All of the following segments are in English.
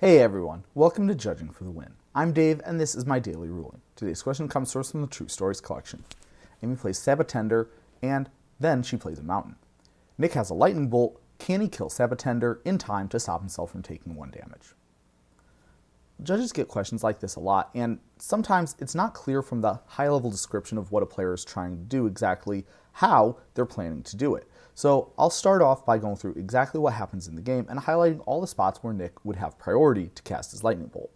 Hey everyone, welcome to Judging for the Win. I'm Dave, and this is my daily ruling. Today's question comes to us from the True Stories collection. Amy plays Sabotender, and then she plays a mountain. Nick has a lightning bolt. Can he kill Sabotender in time to stop himself from taking 1 damage? Judges get questions like this a lot, and sometimes it's not clear from the high-level description of what a player is trying to do exactly how they're planning to do it. So I'll start off by going through exactly what happens in the game and highlighting all the spots where Nick would have priority to cast his lightning bolt.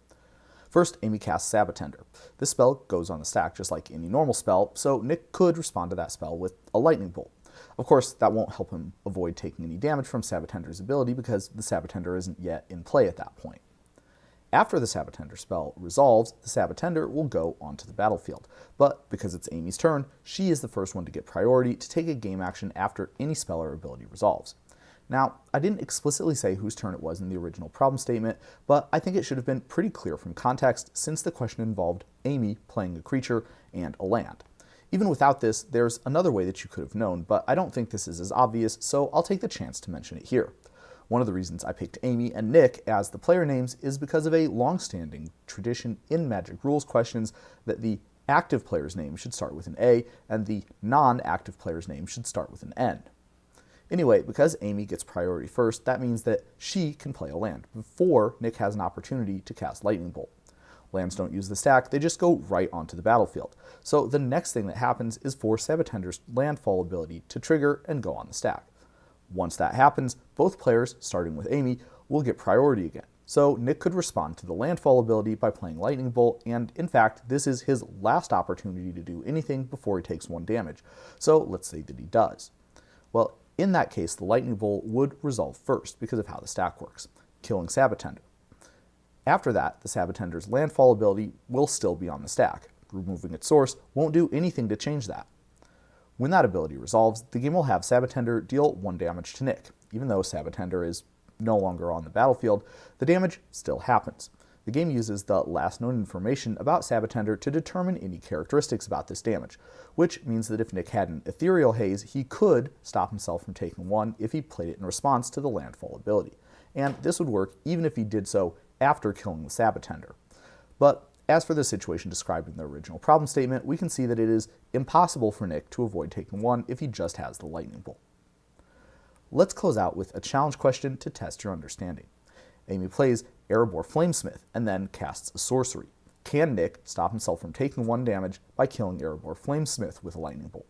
First, Amy casts Sabotender. This spell goes on the stack just like any normal spell, so Nick could respond to that spell with a lightning bolt. Of course, that won't help him avoid taking any damage from Sabotender's ability because the Sabotender isn't yet in play at that point. After the Sabotender spell resolves, the Sabotender will go onto the battlefield. But because it's Amy's turn, she is the first one to get priority to take a game action after any spell or ability resolves. Now, I didn't explicitly say whose turn it was in the original problem statement, but I think it should have been pretty clear from context since the question involved Amy playing a creature and a land. Even without this, there's another way that you could have known, but I don't think this is as obvious, so I'll take the chance to mention it here. One of the reasons I picked Amy and Nick as the player names is because of a long-standing tradition in Magic Rules questions that the active player's name should start with an A and the non-active player's name should start with an N. Anyway, because Amy gets priority first, that means that she can play a land before Nick has an opportunity to cast Lightning Bolt. Lands don't use the stack, they just go right onto the battlefield. So the next thing that happens is for Sabotender's landfall ability to trigger and go on the stack. Once that happens, both players, starting with Amy, will get priority again. So Nick could respond to the landfall ability by playing Lightning Bolt, and in fact, this is his last opportunity to do anything before he takes 1 damage. So let's say that he does. Well, in that case, the Lightning Bolt would resolve first because of how the stack works, killing Sabotender. After that, the Sabotender's landfall ability will still be on the stack. Removing its source won't do anything to change that. When that ability resolves, the game will have Sabotender deal 1 damage to Nick. Even though Sabotender is no longer on the battlefield, the damage still happens. The game uses the last known information about Sabotender to determine any characteristics about this damage, which means that if Nick had an Ethereal Haze, he could stop himself from taking 1 if he played it in response to the landfall ability. And this would work even if he did so after killing the Sabotender. But as for the situation described in the original problem statement, we can see that it is impossible for Nick to avoid taking 1 if he just has the Lightning Bolt. Let's close out with a challenge question to test your understanding. Amy plays Erebor Flamesmith and then casts a sorcery. Can Nick stop himself from taking 1 damage by killing Erebor Flamesmith with a Lightning Bolt?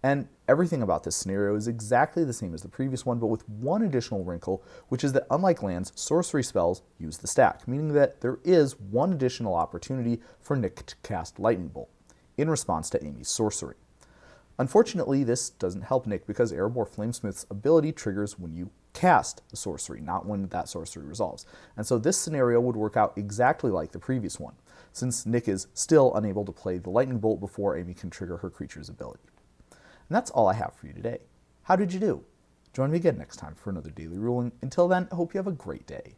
And everything about this scenario is exactly the same as the previous one, but with one additional wrinkle, which is that unlike lands, sorcery spells use the stack, meaning that there is one additional opportunity for Nick to cast Lightning Bolt in response to Amy's sorcery. Unfortunately, this doesn't help Nick because Erebor Flamesmith's ability triggers when you cast a sorcery, not when that sorcery resolves. And so this scenario would work out exactly like the previous one, since Nick is still unable to play the Lightning Bolt before Amy can trigger her creature's ability. And that's all I have for you today. How did you do? Join me again next time for another daily ruling. Until then, I hope you have a great day.